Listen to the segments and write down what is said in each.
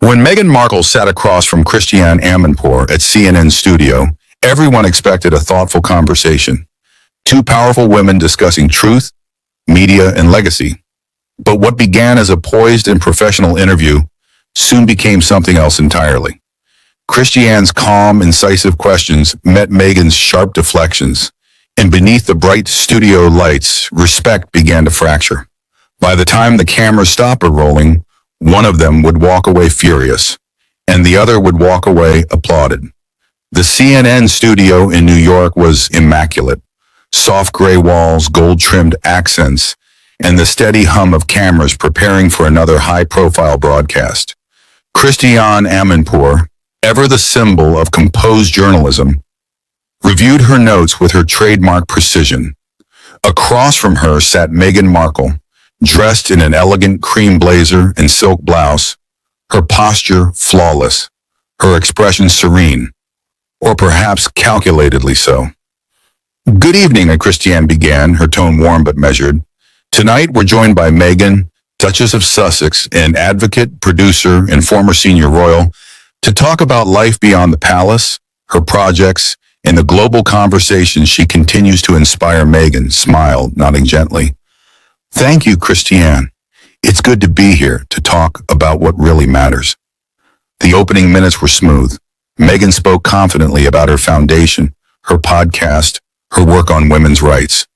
When Meghan Markle sat across from Christiane Amanpour at CNN studio, everyone expected a thoughtful conversation. Two powerful women discussing truth, media, and legacy. But what began as a poised and professional interview soon became something else entirely. Christiane's calm, incisive questions met Meghan's sharp deflections, and beneath the bright studio lights, respect began to fracture. By the time the cameras stopped rolling, one of them would walk away furious, and the other would walk away applauded. The CNN studio in New York was immaculate. Soft gray walls, gold-trimmed accents, and the steady hum of cameras preparing for another high-profile broadcast. Christiane Amanpour, ever the symbol of composed journalism, reviewed her notes with her trademark precision. Across from her sat Meghan Markle, dressed in an elegant cream blazer and silk blouse, her posture flawless, her expression serene, or perhaps calculatedly so. "Good evening," Christiane began, her tone warm but measured. "Tonight we're joined by Meghan, Duchess of Sussex, an advocate, producer, and former senior royal, to talk about life beyond the palace, her projects, and the global conversations she continues to inspire." Meghan smiled, nodding gently. "Thank you, Christiane. It's good to be here to talk about what really matters." The opening minutes were smooth. Meghan spoke confidently about her foundation, her podcast, her work on women's rights.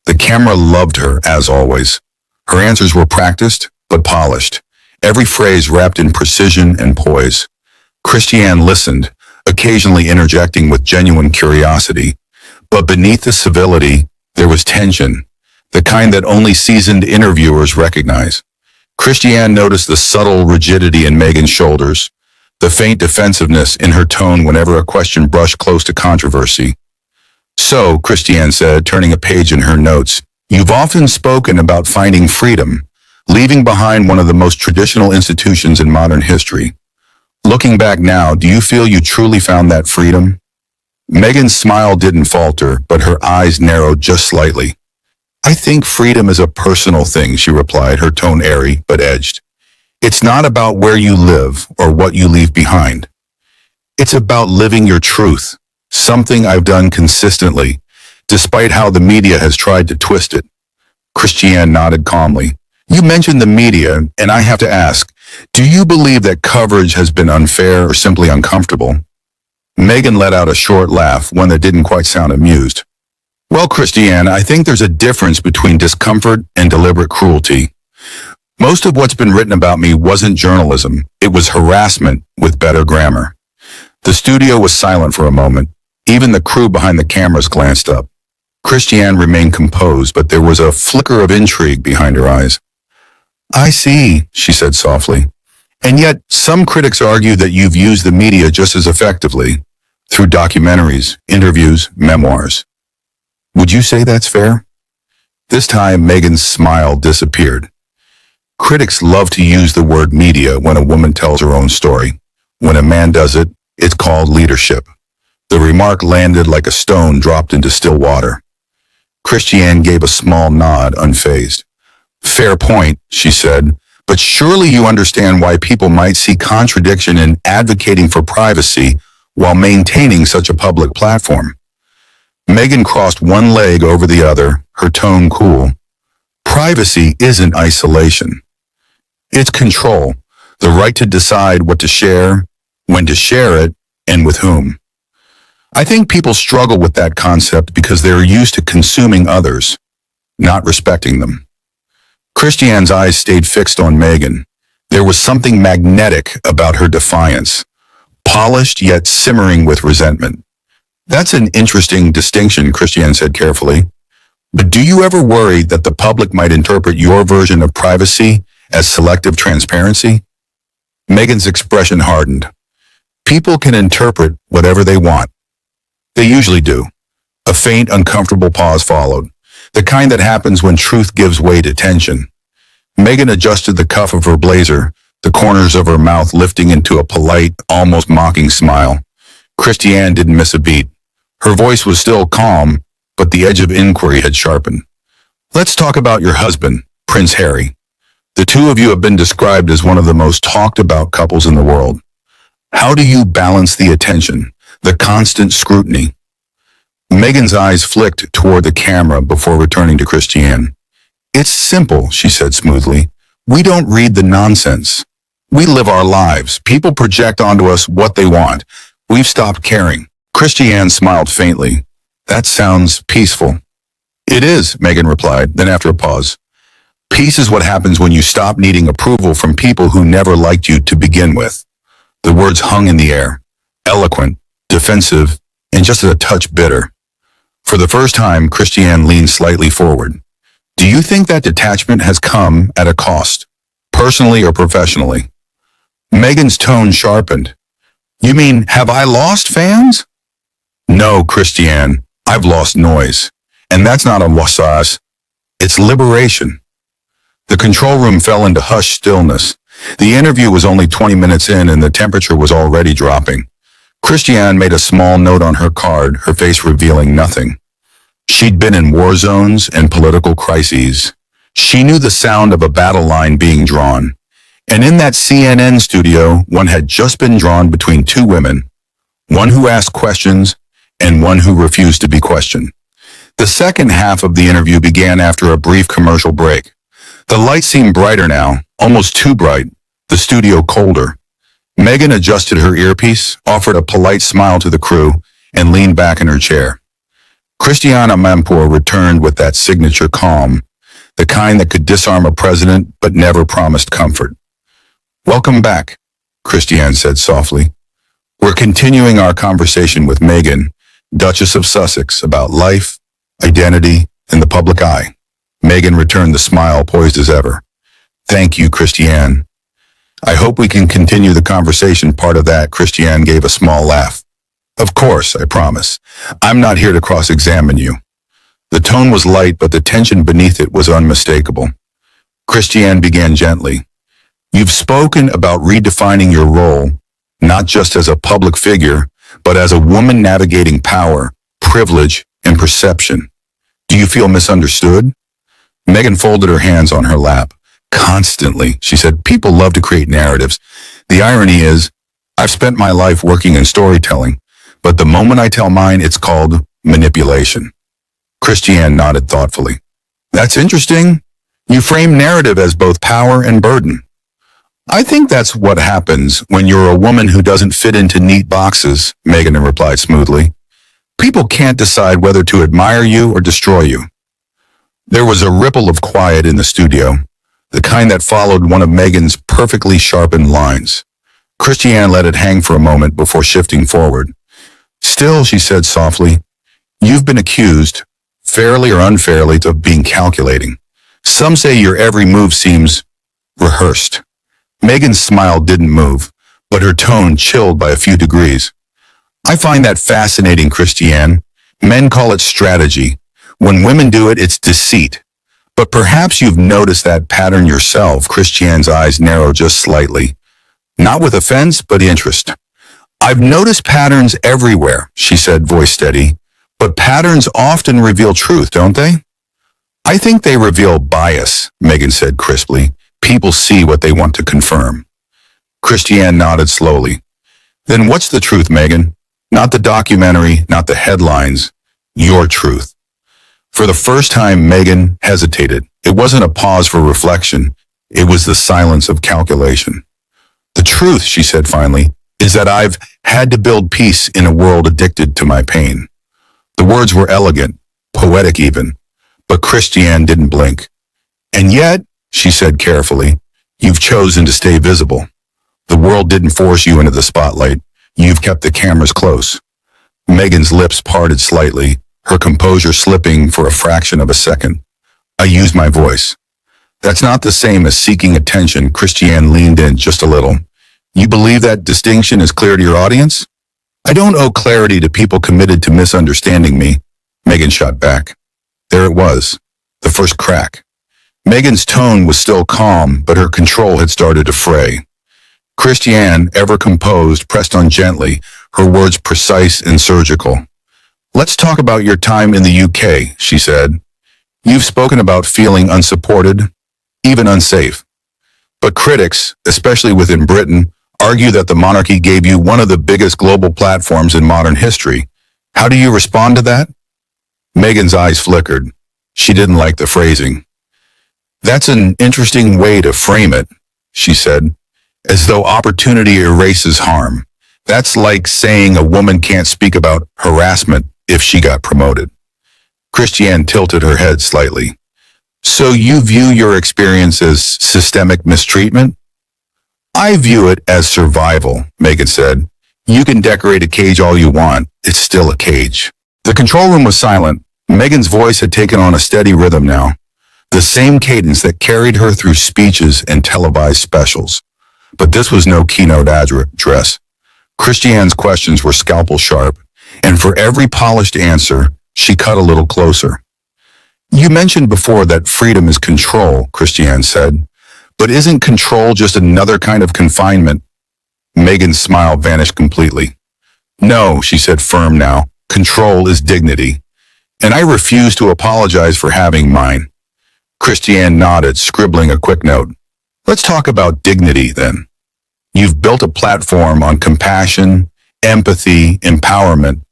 The camera loved her, as always. Her answers were practiced, but polished, every phrase wrapped in precision and poise. Christiane listened, occasionally interjecting with genuine curiosity. But beneath the civility, there was tension, the kind that only seasoned interviewers recognize. Christiane noticed the subtle rigidity in Meghan's shoulders, the faint defensiveness in her tone whenever a question brushed close to controversy. "So," Christiane said, turning a page in her notes, "you've often spoken about finding freedom, leaving behind one of the most traditional institutions in modern history. Looking back now, do you feel you truly found that freedom?" Meghan's smile didn't falter, but her eyes narrowed just slightly. "I think freedom is a personal thing," she replied, her tone airy but edged. "It's not about where you live or what you leave behind. It's about living your truth, something I've done consistently, despite how the media has tried to twist it." Christiane nodded calmly. "You mentioned the media, and I have to ask, do you believe that coverage has been unfair or simply uncomfortable?" Meghan let out a short laugh, one that didn't quite sound amused. "Well, Christiane, I think there's a difference between discomfort and deliberate cruelty. Most of what's been written about me wasn't journalism. It was harassment with better grammar." The studio was silent for a moment. Even the crew behind the cameras glanced up. Christiane remained composed, but there was a flicker of intrigue behind her eyes. "I see," she said softly. "And yet, some critics argue that you've used the media just as effectively, through documentaries, interviews, memoirs. Would you say that's fair?" This time, Meghan's smile disappeared. Critics love to use the word media when a woman tells her own story. When a man does it, it's called leadership. The remark landed like a stone dropped into still water. Christiane gave a small nod, unfazed. "Fair point," she said, "but surely you understand why people might see contradiction in advocating for privacy while maintaining such a public platform." Meghan crossed one leg over the other, her tone cool. "Privacy isn't isolation. It's control, the right to decide what to share, when to share it, and with whom. I think people struggle with that concept because they are used to consuming others, not respecting them." Christiane's eyes stayed fixed on Meghan. There was something magnetic about her defiance, polished yet simmering with resentment. "That's an interesting distinction," Christiane said carefully. "But do you ever worry that the public might interpret your version of privacy as selective transparency?" Meghan's expression hardened. "People can interpret whatever they want. They usually do." A faint, uncomfortable pause followed, the kind that happens when truth gives way to tension. Meghan adjusted the cuff of her blazer, the corners of her mouth lifting into a polite, almost mocking smile. Christiane didn't miss a beat. Her voice was still calm, but the edge of inquiry had sharpened. "Let's talk about your husband, Prince Harry. The two of you have been described as one of the most talked about couples in the world. How do you balance the attention, the constant scrutiny? Meghan's eyes flicked toward the camera before returning to Christiane. It's simple, she said smoothly. We don't read the nonsense. We live our lives. People project onto us what they want. We've stopped caring. Christiane smiled faintly. That sounds peaceful. It is, Meghan replied, then after a pause. Peace is what happens when you stop needing approval from people who never liked you to begin with. The words hung in the air, eloquent, defensive, and just a touch bitter. For the first time, Christiane leaned slightly forward. Do you think that detachment has come at a cost, personally or professionally? Meghan's tone sharpened. You mean, have I lost fans? No, Christiane, I've lost noise. And that's not a wasas. It's liberation. The control room fell into hushed stillness. The interview was only 20 minutes in and the temperature was already dropping. Christiane made a small note on her card, her face revealing nothing. She'd been in war zones and political crises. She knew the sound of a battle line being drawn. And in that CNN studio, one had just been drawn between two women, one who asked questions and one who refused to be questioned. The second half of the interview began after a brief commercial break. The light seemed brighter now, almost too bright, the studio colder. Meghan adjusted her earpiece, offered a polite smile to the crew, and leaned back in her chair. Christiane Amanpour returned with that signature calm, the kind that could disarm a president but never promised comfort. Welcome back, Christiane said softly. We're continuing our conversation with Meghan, Duchess of Sussex, about life, identity, and the public eye. Meghan returned the smile poised as ever. Thank you, Christiane. I hope we can continue the conversation. Part of that, Christiane gave a small laugh. Of course, I promise. I'm not here to cross-examine you. The tone was light, but the tension beneath it was unmistakable. Christiane began gently. You've spoken about redefining your role, not just as a public figure, but as a woman navigating power, privilege, and perception. Do you feel misunderstood? Meghan folded her hands on her lap. Constantly, she said, people love to create narratives. The irony is, I've spent my life working in storytelling, but the moment I tell mine, it's called manipulation. Christiane nodded thoughtfully. That's interesting. You frame narrative as both power and burden. I think that's what happens when you're a woman who doesn't fit into neat boxes, Meghan replied smoothly. People can't decide whether to admire you or destroy you. There was a ripple of quiet in the studio, the kind that followed one of Meghan's perfectly sharpened lines. Christiane let it hang for a moment before shifting forward. Still, she said softly, you've been accused, fairly or unfairly, of being calculating. Some say your every move seems rehearsed. Meghan's smile didn't move, but her tone chilled by a few degrees. I find that fascinating, Christiane. Men call it strategy. When women do it, it's deceit. But perhaps you've noticed that pattern yourself. Christiane's eyes narrowed just slightly. Not with offense, but interest. I've noticed patterns everywhere, she said, voice steady. But patterns often reveal truth, don't they? I think they reveal bias, Meghan said crisply. People see what they want to confirm. Christiane nodded slowly. Then what's the truth, Meghan? Not the documentary, not the headlines. Your truth. For the first time, Meghan hesitated. It wasn't a pause for reflection. It was the silence of calculation. The truth, she said finally, is that I've had to build peace in a world addicted to my pain. The words were elegant, poetic even, but Christiane didn't blink. And yet, she said carefully, you've chosen to stay visible. The world didn't force you into the spotlight. You've kept the cameras close. Meghan's lips parted slightly, her composure slipping for a fraction of a second. I used my voice. That's not the same as seeking attention. Christiane leaned in just a little. You believe that distinction is clear to your audience? I don't owe clarity to people committed to misunderstanding me. Meghan shot back. There it was, the first crack. Meghan's tone was still calm, but her control had started to fray. Christiane, ever composed, pressed on gently, her words precise and surgical. Let's talk about your time in the UK, she said. You've spoken about feeling unsupported, even unsafe. But critics, especially within Britain, argue that the monarchy gave you one of the biggest global platforms in modern history. How do you respond to that? Meghan's eyes flickered. She didn't like the phrasing. That's an interesting way to frame it, she said, as though opportunity erases harm. That's like saying a woman can't speak about harassment if she got promoted. Christiane tilted her head slightly. So you view your experience as systemic mistreatment? I view it as survival, Meghan said. You can decorate a cage all you want. It's still a cage. The control room was silent. Meghan's voice had taken on a steady rhythm now, the same cadence that carried her through speeches and televised specials. But this was no keynote address. Christiane's questions were scalpel sharp, and for every polished answer, she cut a little closer. You mentioned before that freedom is control, Christiane said. But isn't control just another kind of confinement? Meghan's smile vanished completely. No, she said, firm now. Control is dignity. And I refuse to apologize for having mine. Christiane nodded, scribbling a quick note. Let's talk about dignity, then. You've built a platform on compassion, empathy, empowerment,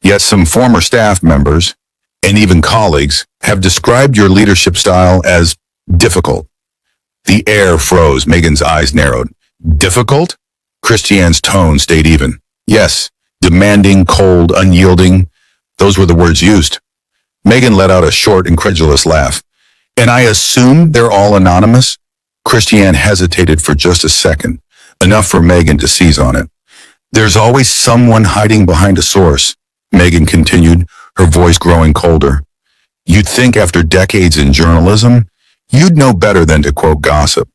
yet some former staff members, and even colleagues, have described your leadership style as difficult. The air froze. Meghan's eyes narrowed. Difficult? Christiane's tone stayed even. Yes, demanding, cold, unyielding. Those were the words used. Meghan let out a short, incredulous laugh. And I assume they're all anonymous? Christiane hesitated for just a second, enough for Meghan to seize on it. There's always someone hiding behind a source, Meghan continued, her voice growing colder. You'd think after decades in journalism, you'd know better than to quote gossip.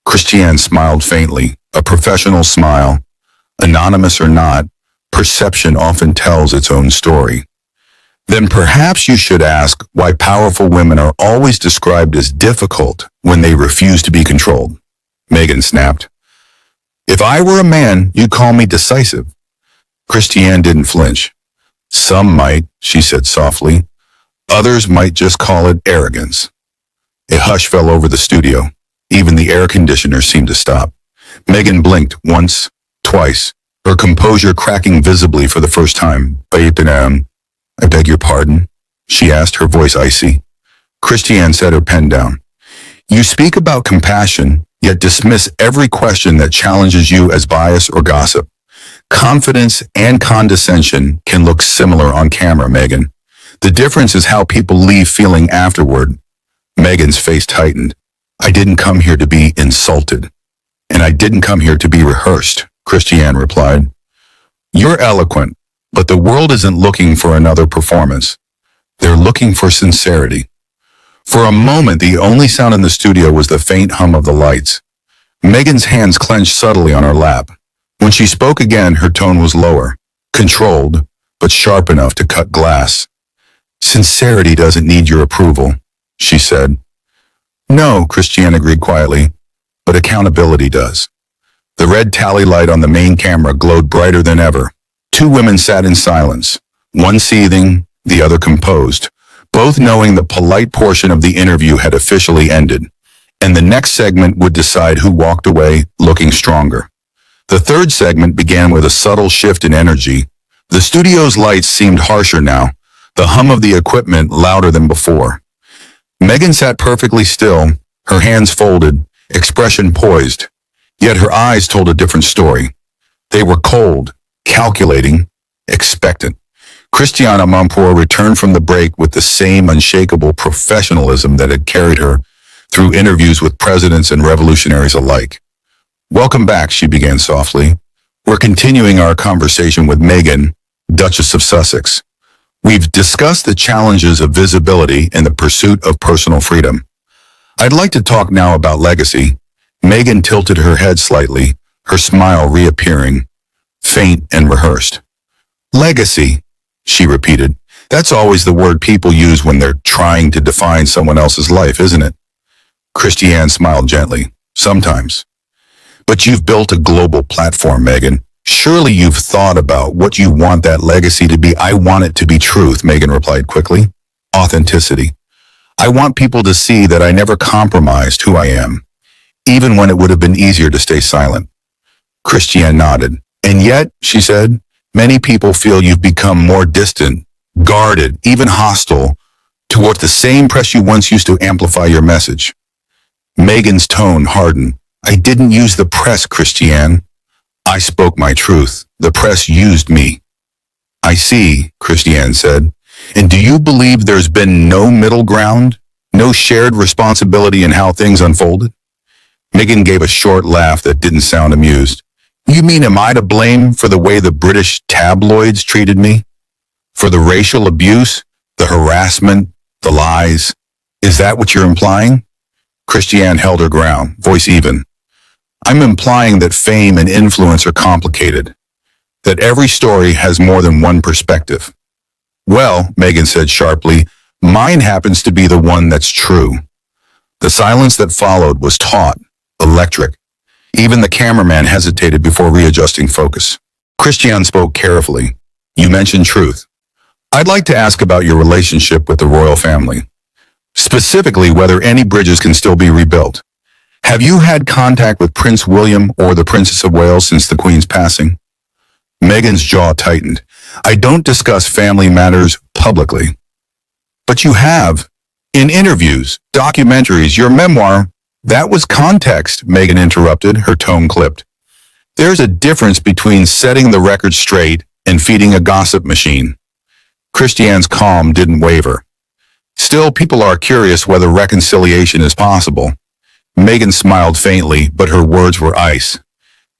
Christiane smiled faintly, a professional smile. Anonymous or not, perception often tells its own story. Then perhaps you should ask why powerful women are always described as difficult when they refuse to be controlled. Meghan snapped. If I were a man, you'd call me decisive. Christiane didn't flinch. Some might, she said softly. Others might just call it arrogance. A hush fell over the studio. Even the air conditioner seemed to stop. Meghan blinked once, twice, her composure cracking visibly for the first time. I beg your pardon, she asked, her voice icy. Christiane set her pen down. You speak about compassion, yet dismiss every question that challenges you as bias or gossip. Confidence and condescension can look similar on camera, Meghan. The difference is how people leave feeling afterward. Meghan's face tightened. I didn't come here to be insulted. And I didn't come here to be rehearsed, Christiane replied. You're eloquent, but the world isn't looking for another performance. They're looking for sincerity. For a moment, the only sound in the studio was the faint hum of the lights. Meghan's hands clenched subtly on her lap. When she spoke again, her tone was lower, controlled, but sharp enough to cut glass. Sincerity doesn't need your approval, she said. No, Christiane agreed quietly, but accountability does. The red tally light on the main camera glowed brighter than ever. Two women sat in silence, one seething, the other composed, both knowing the polite portion of the interview had officially ended, and the next segment would decide who walked away looking stronger. The third segment began with a subtle shift in energy. The studio's lights seemed harsher now, the hum of the equipment louder than before. Meghan sat perfectly still, her hands folded, expression poised, yet her eyes told a different story. They were cold, calculating, expectant. Christiane Amanpour returned from the break with the same unshakable professionalism that had carried her through interviews with presidents and revolutionaries alike. Welcome back, she began softly. We're continuing our conversation with Meghan, Duchess of Sussex. We've discussed the challenges of visibility and the pursuit of personal freedom. I'd like to talk now about legacy. Meghan tilted her head slightly, her smile reappearing, faint and rehearsed. Legacy, she repeated. That's always the word people use when they're trying to define someone else's life, isn't it? Christiane smiled gently. Sometimes. But you've built a global platform, Meghan. Surely you've thought about what you want that legacy to be. I want it to be truth, Meghan replied quickly. Authenticity. I want people to see that I never compromised who I am. even when it would have been easier to stay silent. Christiane nodded. And yet, she said, many people feel you've become more distant, guarded, even hostile towards the same press you once used to amplify your message. Meghan's tone hardened. I didn't use the press, Christiane. I spoke my truth. The press used me. I see, Christiane said. And do you believe there's been no middle ground? No shared responsibility in how things unfolded? Meghan gave a short laugh that didn't sound amused. You mean am I to blame for the way the British tabloids treated me? For the racial abuse, the harassment, the lies? Is that what you're implying? Christiane held her ground, voice even. I'm implying that fame and influence are complicated, that every story has more than one perspective. Well, Meghan said sharply, mine happens to be the one that's true. The silence that followed was taut, electric. Even the cameraman hesitated before readjusting focus. Christiane spoke carefully. You mentioned truth. I'd like to ask about your relationship with the royal family. Specifically, whether any bridges can still be rebuilt. Have you had contact with Prince William or the Princess of Wales since the Queen's passing? Meghan's jaw tightened. I don't discuss family matters publicly. But you have. In interviews, documentaries, your memoir. That was context, Meghan interrupted, her tone clipped. There's a difference between setting the record straight and feeding a gossip machine. Christiane's calm didn't waver. Still, people are curious whether reconciliation is possible. Meghan smiled faintly, but her words were ice.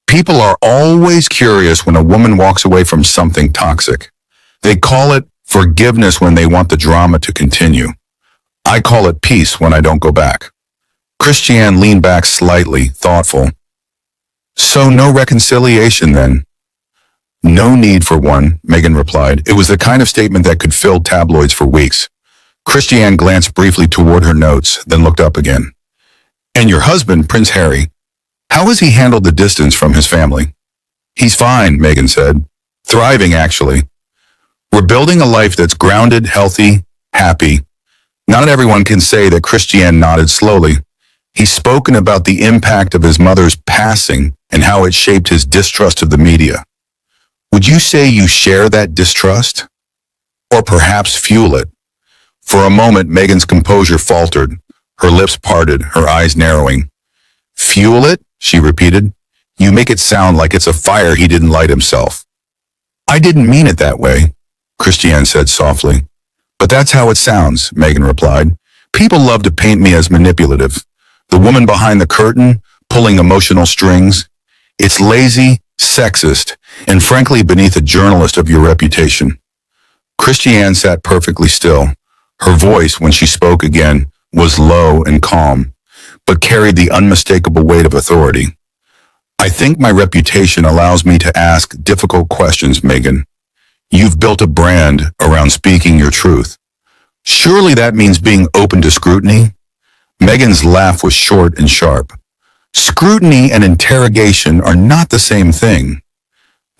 People are always curious when a woman walks away from something toxic. They call it forgiveness when they want the drama to continue. I call it peace when I don't go back. Christiane leaned back slightly, thoughtful. So no reconciliation then? No need for one, Meghan replied. It was the kind of statement that could fill tabloids for weeks. Christiane glanced briefly toward her notes, then looked up again. And your husband, Prince Harry, how has he handled the distance from his family? He's fine, Meghan said. Thriving, actually. We're building a life that's grounded, healthy, happy. Not everyone can say that. Christiane nodded slowly. He's spoken about the impact of his mother's passing and how it shaped his distrust of the media. Would you say you share that distrust? Or perhaps fuel it? For a moment, Meghan's composure faltered. Her lips parted, her eyes narrowing. Fuel it? She repeated. You make it sound like it's a fire he didn't light himself. I didn't mean it that way, Christiane said softly. But that's how it sounds, Meghan replied. People love to paint me as manipulative. The woman behind the curtain, pulling emotional strings. It's lazy, sexist, and frankly beneath a journalist of your reputation. Christiane sat perfectly still. Her voice, when she spoke again, was low and calm, but carried the unmistakable weight of authority. I think my reputation allows me to ask difficult questions, Meghan. You've built a brand around speaking your truth. Surely that means being open to scrutiny? Meghan's laugh was short and sharp. Scrutiny and interrogation are not the same thing.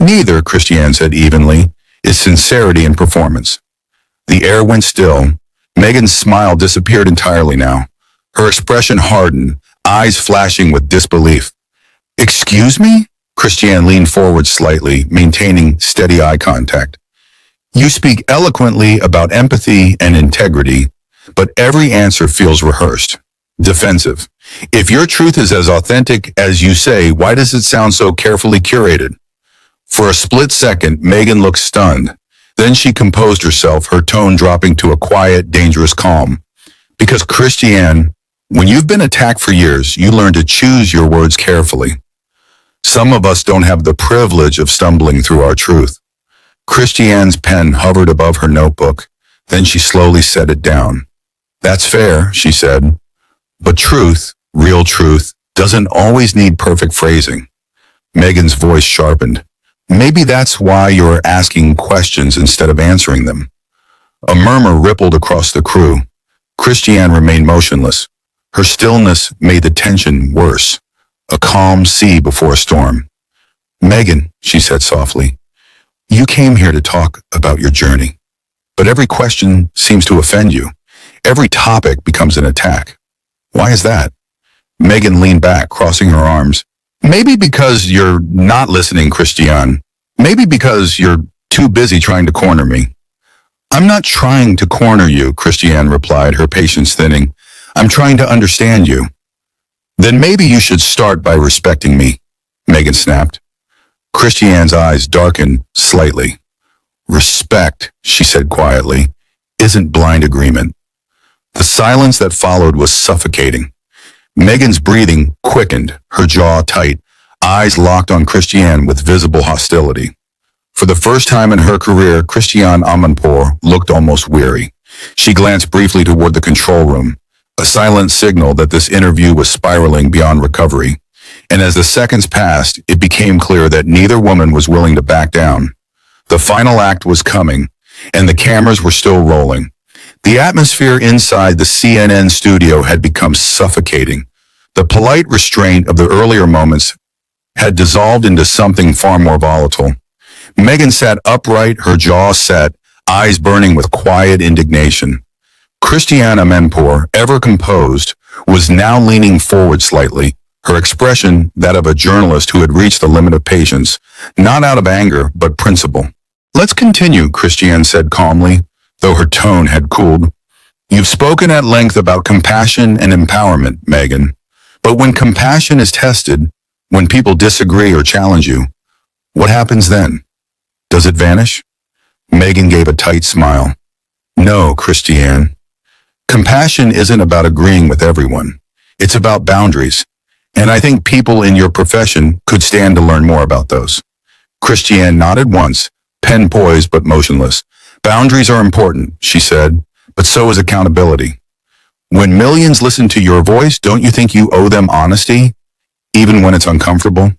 Neither, Christiane said evenly, is sincerity and performance. The air went still. Meghan's smile disappeared entirely now. Her expression hardened, eyes flashing with disbelief. Excuse me? Christiane leaned forward slightly, maintaining steady eye contact. You speak eloquently about empathy and integrity, but every answer feels rehearsed, defensive. If your truth is as authentic as you say, why does it sound so carefully curated? For a split second, Meghan looked stunned. Then she composed herself, her tone dropping to a quiet, dangerous calm. Because Christiane, when you've been attacked for years, you learn to choose your words carefully. Some of us don't have the privilege of stumbling through our truth. Christiane's pen hovered above her notebook. Then she slowly set it down. That's fair, she said. But truth, real truth, doesn't always need perfect phrasing. Meghan's voice sharpened. Maybe that's why you're asking questions instead of answering them. A murmur rippled across the crew. Christiane remained motionless. Her stillness made the tension worse. A calm sea before a storm. Meghan, she said softly, you came here to talk about your journey. But every question seems to offend you. Every topic becomes an attack. Why is that? Meghan leaned back, crossing her arms. Maybe because you're not listening, Christiane. Maybe because you're too busy trying to corner me. I'm not trying to corner you, Christiane replied, her patience thinning. I'm trying to understand you. Then maybe you should start by respecting me, Meghan snapped. Christiane's eyes darkened slightly. Respect, she said quietly, isn't blind agreement. The silence that followed was suffocating. Meghan's breathing quickened, her jaw tight, eyes locked on Christiane with visible hostility. For the first time in her career, Christiane Amanpour looked almost weary. She glanced briefly toward the control room, a silent signal that this interview was spiraling beyond recovery. And as the seconds passed, it became clear that neither woman was willing to back down. The final act was coming, and the cameras were still rolling. The atmosphere inside the CNN studio had become suffocating. The polite restraint of the earlier moments had dissolved into something far more volatile. Meghan sat upright, her jaw set, eyes burning with quiet indignation. Christiane Amanpour, ever composed, was now leaning forward slightly, her expression that of a journalist who had reached the limit of patience, not out of anger, but principle. Let's continue, Christiane said calmly, though her tone had cooled. You've spoken at length about compassion and empowerment, Meghan. But when compassion is tested, when people disagree or challenge you, what happens then? Does it vanish? Meghan gave a tight smile. No, Christiane. Compassion isn't about agreeing with everyone. It's about boundaries. And I think people in your profession could stand to learn more about those. Christiane nodded once, pen poised but motionless. Boundaries are important, she said, but so is accountability. When millions listen to your voice, don't you think you owe them honesty, even when it's uncomfortable?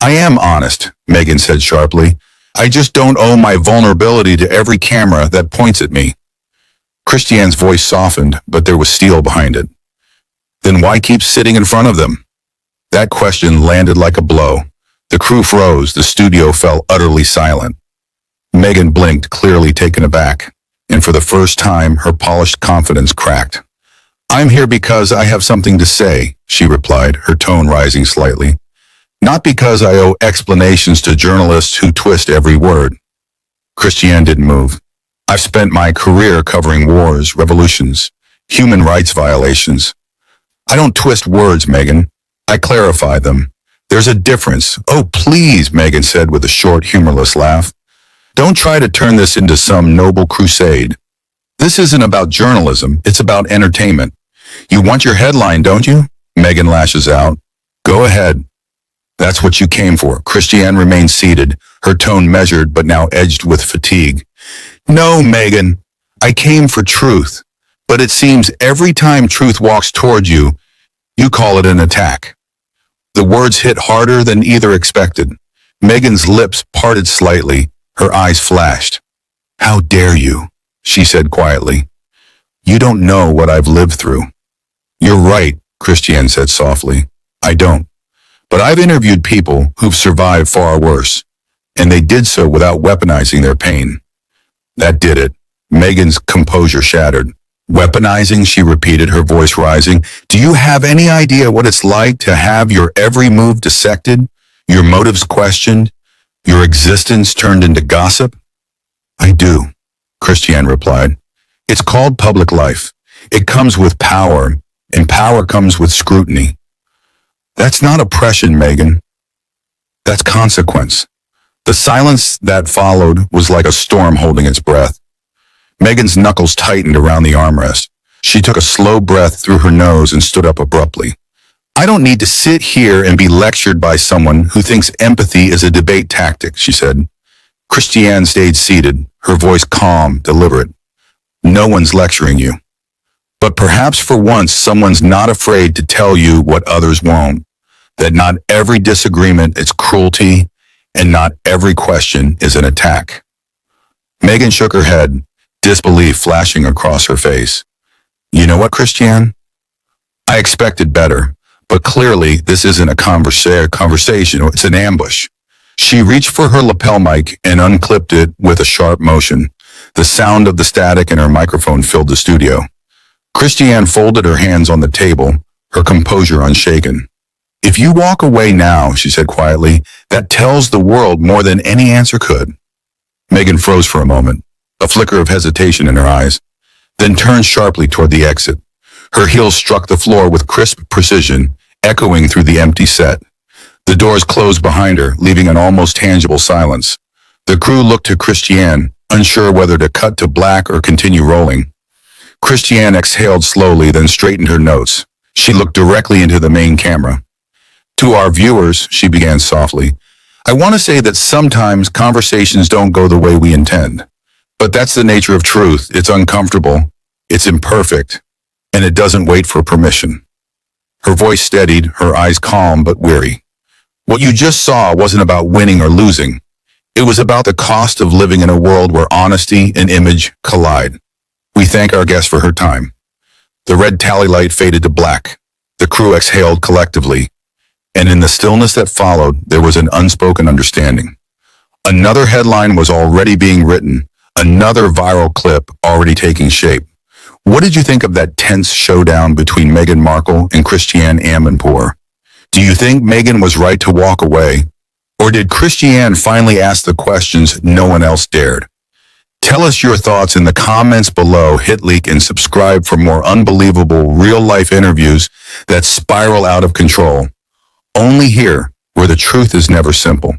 I am honest, Meghan said sharply. I just don't owe my vulnerability to every camera that points at me. Christiane's voice softened, but there was steel behind it. Then why keep sitting in front of them? That question landed like a blow. The crew froze, the studio fell utterly silent. Meghan blinked, clearly taken aback, and for the first time her polished confidence cracked. I'm here because I have something to say, she replied, her tone rising slightly. Not because I owe explanations to journalists who twist every word. Christiane didn't move. I've spent my career covering wars, revolutions, human rights violations. I don't twist words, Meghan. I clarify them. There's a difference. Oh, please, Meghan said with a short, humorless laugh. Don't try to turn this into some noble crusade. This isn't about journalism. It's about entertainment. You want your headline, don't you? Meghan lashes out. Go ahead. That's what you came for. Christiane remained seated, her tone measured but now edged with fatigue. No, Meghan. I came for truth. But it seems every time truth walks toward you, you call it an attack. The words hit harder than either expected. Meghan's lips parted slightly, her eyes flashed. How dare you, she said quietly. You don't know what I've lived through. You're right, Christiane said softly. I don't. But I've interviewed people who've survived far worse, and they did so without weaponizing their pain. That did it. Meghan's composure shattered. Weaponizing, she repeated, her voice rising. Do you have any idea what it's like to have your every move dissected, your motives questioned, your existence turned into gossip? I do, Christiane replied. It's called public life. It comes with power, and power comes with scrutiny. That's not oppression, Meghan. That's consequence. The silence that followed was like a storm holding its breath. Meghan's knuckles tightened around the armrest. She took a slow breath through her nose and stood up abruptly. I don't need to sit here and be lectured by someone who thinks empathy is a debate tactic, she said. Christiane stayed seated, her voice calm, deliberate. No one's lecturing you. But perhaps for once someone's not afraid to tell you what others won't. That not every disagreement is cruelty, and not every question is an attack. Meghan shook her head, disbelief flashing across her face. You know what, Christiane? I expected better, but clearly this isn't a conversation, it's an ambush. She reached for her lapel mic and unclipped it with a sharp motion. The sound of the static in her microphone filled the studio. Christiane folded her hands on the table, her composure unshaken. "If you walk away now," she said quietly, "that tells the world more than any answer could." Meghan froze for a moment, a flicker of hesitation in her eyes, then turned sharply toward the exit. Her heels struck the floor with crisp precision, echoing through the empty set. The doors closed behind her, leaving an almost tangible silence. The crew looked to Christiane, unsure whether to cut to black or continue rolling. Christiane exhaled slowly, then straightened her notes. She looked directly into the main camera. "To our viewers," she began softly, "I want to say that sometimes conversations don't go the way we intend. But that's the nature of truth. It's uncomfortable, it's imperfect, and it doesn't wait for permission." Her voice steadied, her eyes calm but weary. "What you just saw wasn't about winning or losing. It was about the cost of living in a world where honesty and image collide." We thank our guest for her time. The red tally light faded to black. The crew exhaled collectively, and in the stillness that followed, there was an unspoken understanding. Another headline was already being written, another viral clip already taking shape. What did you think of that tense showdown between Meghan Markle and Christiane Amanpour? Do you think Meghan was right to walk away? Or did Christiane finally ask the questions no one else dared? Tell us your thoughts in the comments below, hit like and subscribe for more unbelievable real-life interviews that spiral out of control. Only here, where the truth is never simple.